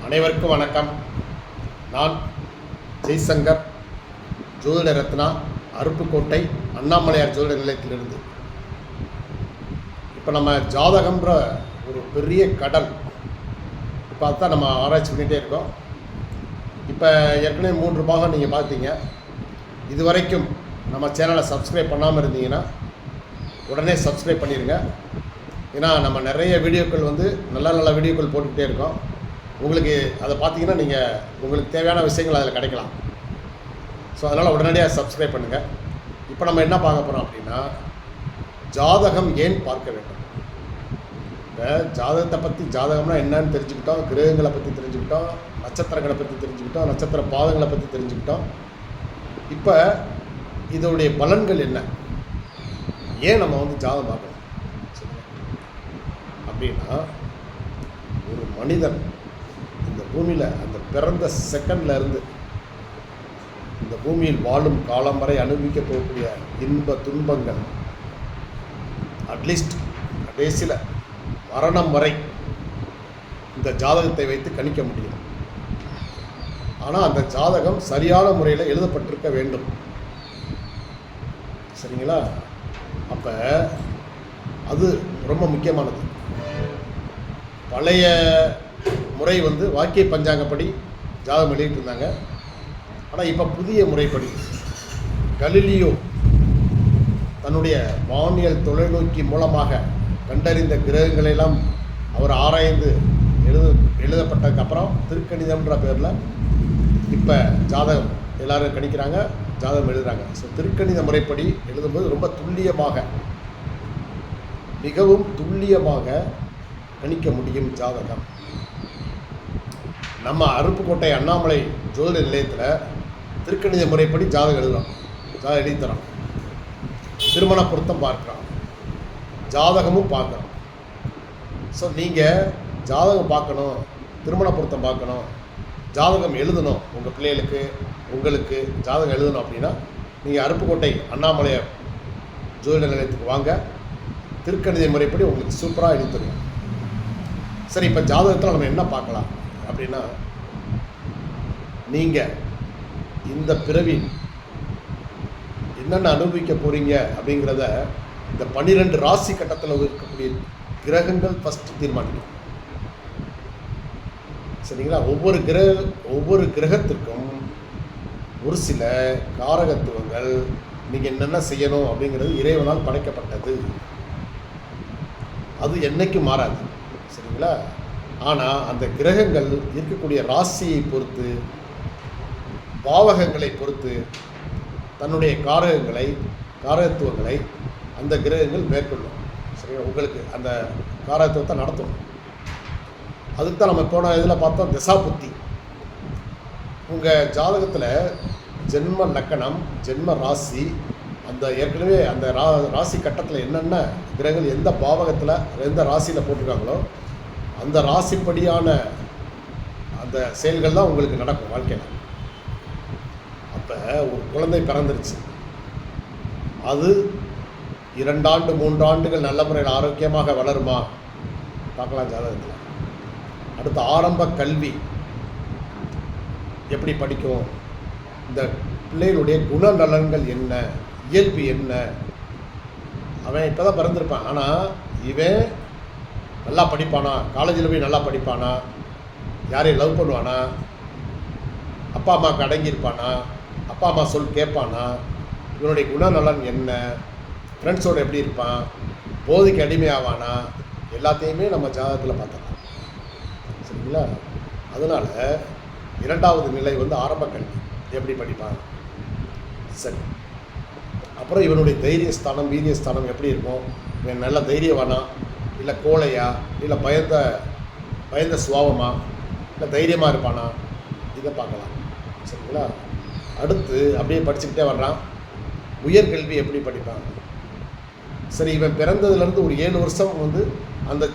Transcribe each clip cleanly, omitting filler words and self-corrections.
அனைவருக்கும் வணக்கம். நான் ஜெய்சங்கர், ஜோதிட ரத்னா, அருப்புக்கோட்டை அண்ணாமலையார் ஜோதிட நிலையத்திலிருந்து. இப்போ நம்ம ஜாதகம்ன்ற ஒரு பெரிய கடல் இப்போ தான் நம்ம ஆராய்ச்சி பண்ணிகிட்டே இருக்கோம். இப்போ ஏற்கனவே 3 பாகம் நீங்கள் பார்த்தீங்க. இது வரைக்கும் நம்ம சேனலை சப்ஸ்கிரைப் பண்ணாமல் இருந்தீங்கன்னா உடனே சப்ஸ்கிரைப் பண்ணிடுங்க. ஏன்னா நம்ம நிறைய வீடியோக்கள் நல்ல வீடியோக்கள் போட்டுக்கிட்டே இருக்கோம். உங்களுக்கு அதை பார்த்தீங்கன்னா நீங்கள் உங்களுக்கு தேவையான விஷயங்கள் அதில் கிடைக்கலாம். ஸோ அதனால் உடனடியாக சப்ஸ்கிரைப் பண்ணுங்கள். இப்போ நம்ம என்ன பார்க்க போகிறோம் அப்படின்னா, ஜாதகம் ஏன் பார்க்க வேண்டும். இப்போ ஜாதகத்தை பற்றி, ஜாதகம்னா என்னன்னு தெரிஞ்சுக்கிட்டோம், கிரகங்களை பற்றி தெரிஞ்சுக்கிட்டோம், நட்சத்திரங்களை பற்றி தெரிஞ்சுக்கிட்டோம், நட்சத்திர பாதங்களை பற்றி தெரிஞ்சுக்கிட்டோம். இப்போ இதோடைய பலன்கள் என்ன, ஏன் நம்ம ஜாதகம் பார்க்கணும் அப்படின்னா, ஒரு மனிதன் இந்த பூமியில் அந்த பிறந்த செகண்டில் இருந்து இந்த பூமியில் வாழும் காலம் வரை அனுபவிக்க போகக்கூடிய இன்ப துன்பங்கள், அட்லீஸ்ட் கடைசியில் மரணம் வரை இந்த ஜாதகத்தை வைத்து கணிக்க முடியும். ஆனால் அந்த ஜாதகம் சரியான முறையில் எழுதப்பட்டிருக்க வேண்டும். சரிங்களா? அப்போ அது ரொம்ப முக்கியமானது. பழைய முறை வாக்கிய பஞ்சாங்கப்படி ஜாதகம் எழுதிட்டு இருந்தாங்க. ஆனால் இப்போ புதிய முறைப்படி கலிலியோ தன்னுடைய வானியல் தொலைநோக்கி மூலமாக கண்டறிந்த கிரகங்களெல்லாம் அவர் ஆராய்ந்து எழுதப்பட்டதுக்கப்புறம் திருக்கணிதம்ன்ற பேரில் இப்போ ஜாதகம் எல்லோரும் கணிக்கிறாங்க, ஜாதகம் எழுதுகிறாங்க. ஸோ திருக்கணித முறைப்படி எழுதும்போது ரொம்ப துல்லியமாக, மிகவும் துல்லியமாக கணிக்க முடியும் ஜாதகம். நம்ம அருப்புக்கோட்டை அண்ணாமலை ஜோதிட நிலையத்தில் திருக்கணித முறைப்படி ஜாதகம் எழுதுகிறோம், ஜாதகம் எழுதித்தரோம், திருமண பொருத்தம் பார்க்குறோம், ஜாதகமும் பார்க்குறோம். ஸோ நீங்கள் ஜாதகம் பார்க்கணும், திருமண பொருத்தம் பார்க்கணும், ஜாதகம் எழுதணும், உங்கள் பிள்ளைகளுக்கு உங்களுக்கு ஜாதகம் எழுதணும் அப்படின்னா நீங்கள் அருப்புக்கோட்டை அண்ணாமலையார் ஜோதிட நிலையத்துக்கு வாங்க. திருக்கணித முறைப்படி உங்களுக்கு சூப்பராக எழுதி தருவோம். சரி, இப்போ ஜாதகத்தில் நம்ம என்ன பார்க்கலாம் அப்படின்னா, நீங்கள் இந்த பிறவி என்னென்ன அனுபவிக்க போகிறீங்க அப்படிங்கிறத இந்த 12 ராசி கட்டத்தில் இருக்கக்கூடிய கிரகங்கள் ஃபஸ்ட்டு தீர்மானிக்கும். சரிங்களா? ஒவ்வொரு கிரகத்திற்கும் ஒரு சில காரகத்துவங்கள், நீங்கள் என்னென்ன செய்யணும் அப்படிங்கிறது இறைவனால் படைக்கப்பட்டது. அது என்னைக்கும் மாறாது. சரிங்களா? ஆனால் அந்த கிரகங்கள் இருக்கக்கூடிய ராசியை பொறுத்து, பாவகங்களை பொறுத்து தன்னுடைய காரகத்துவங்களை அந்த கிரகங்கள் மேற்கொள்ளும். சரிங்களா? உங்களுக்கு அந்த காரகத்துவத்தை நடத்தணும். அதுக்கு தான் நம்ம போன இதில் பார்த்தோம் திசாபுத்தி. உங்கள் ஜாதகத்தில் ஜென்ம லக்கணம், ஜென்ம ராசி, அந்த ஏற்கனவே அந்த ராசி கட்டத்தில் என்னென்ன கிரகங்கள் எந்த பாவகத்தில் எந்த ராசியில் போட்டிருக்காங்களோ அந்த ராசிப்படியான அந்த செயல்கள் தான் உங்களுக்கு நடக்கும் வாழ்க்கையில். அப்போ ஒரு குழந்தை பிறந்துருச்சு, அது 2 ஆண்டு 3 ஆண்டுகள் நல்ல முறையில் ஆரோக்கியமாக வளருமா பார்க்கலாம் ஜாதகத்தில். அடுத்த ஆரம்ப கல்வி எப்படி படிக்கும், இந்த பிள்ளைகளுடைய குணநலன்கள் என்ன, இயல்பு என்ன. அவன் இப்போ தான் பிறந்திருப்பான், ஆனால் இவன் நல்லா படிப்பானா, காலேஜில் போய் நல்லா படிப்பானா, யாரையும் லவ் பண்ணுவானா, அப்பா அம்மாவுக்கு அடங்கியிருப்பானா, அப்பா அம்மா சொல் கேட்பானா, இவனுடைய குணநலன் என்ன, ஃப்ரெண்ட்ஸோடு எப்படி இருப்பான், போதைக்கு அடிமையாவானா, எல்லாத்தையுமே நம்ம ஜாதகத்தில் பார்த்துக்கலாம். சரிங்களா? அதனால் 2வது நிலை ஆரம்ப கல்வி எப்படி படிப்பான். சரி, அப்புறம் இவனுடைய தைரியஸ்தானம், வீரியஸ்தானம் எப்படி இருக்கும், இவன் நல்ல தைரியவானா, இல்லை கோழையா, இல்லை பயந்த சுபாவமா, இல்லை தைரியமாக இருப்பானா, இதை பார்க்கலாம். சரிங்களா? அடுத்து அப்படியே படிச்சுக்கிட்டே வர்றான், உயர்கல்வி எப்படி படிப்பான். சரி, இவன் பிறந்ததுலேருந்து ஒரு 7 வருஷம் அந்த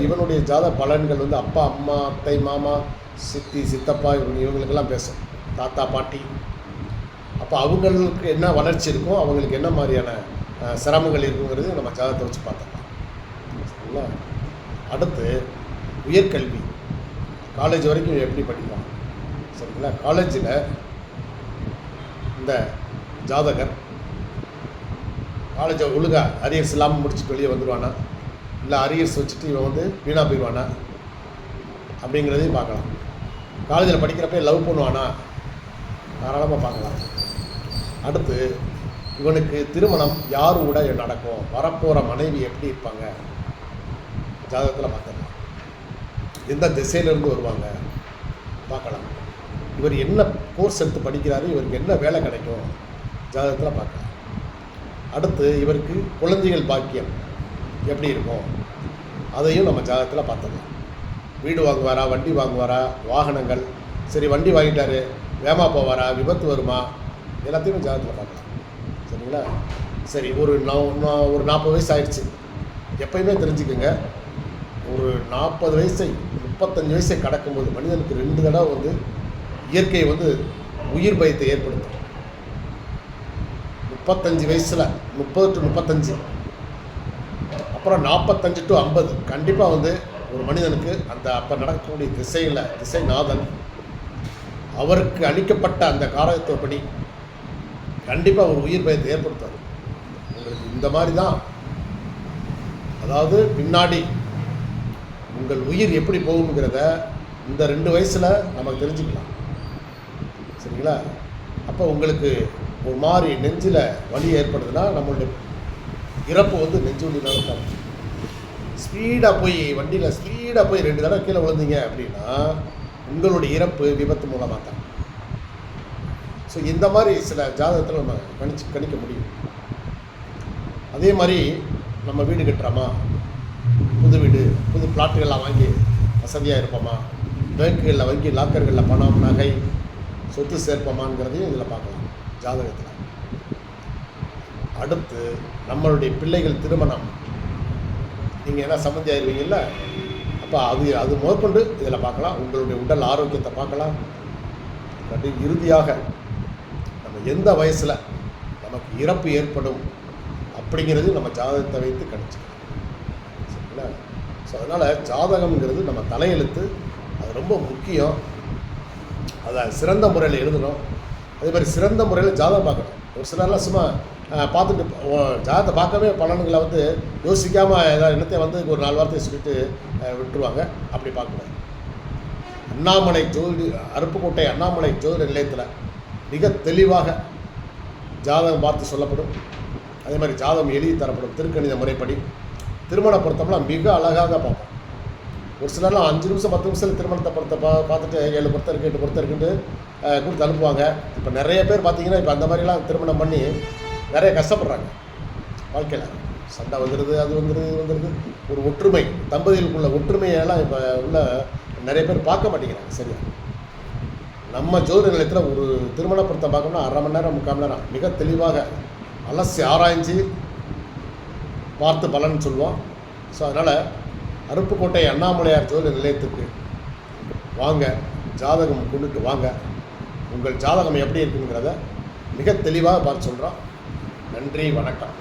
இவனுடைய ஜாதக பலன்கள் அப்பா அம்மா அத்தை மாமா சித்தி சித்தப்பா இவங்களுக்கெல்லாம் பேசும், தாத்தா பாட்டி. அப்போ அவங்களுக்கு என்ன வளர்ச்சி இருக்கும், அவங்களுக்கு என்ன மாதிரியான சிரமங்கள் இருக்குங்கிறது நம்ம ஜாதகத்தை வச்சு பார்த்துக்கலாம். சரிங்களா? அடுத்து உயர்கல்வி, காலேஜ் வரைக்கும் இவன் எப்படி படிப்பான்? சரிங்களா? காலேஜில் இந்த ஜாதகர் காலேஜை ஒழுங்காக அரியர்ஸ் இல்லாமல் முடிச்சுட்டு வெளியே வந்துடுவானா, இல்லை அரியர்ஸ் வச்சுட்டு இவன் வந்து வீணாக போயிடுவானா அப்படிங்கிறதையும் பார்க்கலாம். காலேஜில் படிக்கிறப்ப லவ் பண்ணுவானா, தாராளமாக பார்க்கலாம். அடுத்து இவனுக்கு திருமணம் யார் கூட நடக்கும், வரப்போகிற மனைவி எப்படி இருப்பாங்க, ஜாதகத்தில் பார்க்கலாம். எந்த திசையிலேருந்து வருவாங்க பார்க்கலாம். இவர் என்ன கோர்ஸ் எடுத்து படிக்கிறாரு, இவருக்கு என்ன வேலை கிடைக்கும், ஜாதகத்தில் பார்க்கலாம். அடுத்து இவருக்கு குழந்தைகள் பாக்கியம் எப்படி இருக்கும், அதையும் நம்ம ஜாதகத்தில் பார்த்துக்கலாம். வீடு வாங்குவாரா, வண்டி வாங்குவாரா, வாகனங்கள், சரி வண்டி வாங்கிட்டாரு வேமா போவாரா, விபத்து வருமா, எல்லாத்தையுமே ஜாதகத்தில் பார்க்கலாம். சரிங்களா? சரி, ஒரு 40 வயசு ஆயிடுச்சு. எப்பயுமே தெரிஞ்சுக்கோங்க, ஒரு 40 வயசை 35 வயசை கடக்கும்போது மனிதனுக்கு 2 தடவை வந்து இயற்கை வந்து உயிர் பயத்தை ஏற்படுத்தும். 35 வயசில் 30 to 35, அப்புறம் 45 to 50 கண்டிப்பாக வந்து ஒரு மனிதனுக்கு அந்த அப்போ நடக்கக்கூடிய திசைநாதன் அவருக்கு அளிக்கப்பட்ட அந்த காரகத்துவப்படி கண்டிப்பாக ஒரு உயிர் பயத்தை ஏற்படுத்தாது. உங்களுக்கு இந்த மாதிரி தான், அதாவது பின்னாடி உங்கள் உயிர் எப்படி போகுங்கிறத இந்த 2 வயசில் நமக்கு தெரிஞ்சுக்கலாம். சரிங்களா? அப்போ உங்களுக்கு ஒரு மாதிரி நெஞ்சில் வலி ஏற்படுதுன்னா நம்மளுடைய இறப்பு வந்து நெஞ்சு வலினால தான். ஸ்பீடாக போய் வண்டியில் ஸ்பீடாக போய் 2 தடவை கீழே விழுந்தீங்க அப்படின்னா உங்களுடைய இறப்பு விபத்து மூலமாக தான். ஸோ இந்த மாதிரி சில ஜாதகத்தில் நம்ம கணிக்க முடியும். அதே மாதிரி நம்ம வீடு கட்டுறோமா, புது வீடு புது பிளாட்டுகள்லாம் வாங்கி வசதியாக இருப்போமா, பேங்க்குகளில் வங்கி லாக்கர்களில் பணம் நகை சொத்து சேர்ப்போமாங்கிறதையும் இதில் பார்க்கலாம் ஜாதகத்தில். அடுத்து நம்மளுடைய பிள்ளைகள் திருமணம், நீங்கள் என்ன சம்மந்தி ஆயிடுவீங்கல்ல, அப்போ அது முதற்கொண்டு இதில் பார்க்கலாம். உங்களுடைய உடல் ஆரோக்கியத்தை பார்க்கலாம். இறுதியாக நம்ம எந்த வயசில் நமக்கு இறப்பு ஏற்படும் அப்படிங்கிறது நம்ம ஜாதகத்தை வைத்து கணிச்சிக்கலாம். சரிங்களா? ஸோ அதனால் ஜாதகம்ங்கிறது நம்ம தலையெழுத்து, அது ரொம்ப முக்கியம். அதை சிறந்த முறையில் எழுதணும். அதே மாதிரி சிறந்த முறையில் ஜாதகம் பார்க்கணும். ஒரு சிலர்லாம் சும்மா பார்த்துட்டு ஜாதகத்தை பார்க்கவே பலன்களை வந்து யோசிக்காமல் ஏதாவது என்னத்தையும் வந்து ஒரு 4 வார்த்தையை சொல்லிட்டு விட்டுருவாங்க. அப்படி பார்க்கக்கூடாது. அண்ணாமலை அருப்புக்கோட்டை அண்ணாமலை ஜோதிட நிலையத்தில் மிக தெளிவாக ஜாதகம் பார்த்து சொல்லப்படும். அதே மாதிரி ஜாதகம் எழுதி தரப்படும். திருக்கணித முறைப்படி திருமண பொருத்தம்லாம் மிக அழகாக பார்ப்போம். ஒரு சிலர்லாம் 5 நிமிஷம் 10 நிமிஷத்தில் திருமணத்தை பார்த்துட்டு 7 பொருத்தம் இருக்குது 8 பொருத்தம் இருக்குன்னு கொடுத்து அனுப்புவாங்க. இப்போ நிறைய பேர் பார்த்தீங்கன்னா இப்போ அந்த மாதிரிலாம் திருமணம் பண்ணி நிறைய கஷ்டப்படுறாங்க. வாழ்க்கையில் சண்டை வந்துடுது, அது வந்துடுது. ஒரு ஒற்றுமை, தம்பதிகளுக்குள்ள ஒற்றுமையெல்லாம் இப்போ உள்ள நிறைய பேர் பார்க்க மாட்டேங்கிறாங்க. சரியா? நம்ம ஜோதிட நிலையத்தில் ஒரு திருமண பொருத்தம் பார்க்கணும்னா 1/2 மணி நேரம் 3/4 மணி நேரம் மிக தெளிவாக அலசி ஆராய்ஞ்சு பார்த்து பலன் சொல்லுவோம். ஸோ அதனால் அருப்புக்கோட்டை அண்ணாமலையார் ஜோதிட நிலையத்துக்கு வாங்க, ஜாதகம் கொண்டுட்டு வாங்க. உங்கள் ஜாதகம் எப்படி இருக்குங்கிறத மிக தெளிவாக பார்த்து சொல்கிறோம். நன்றி, வணக்கம்.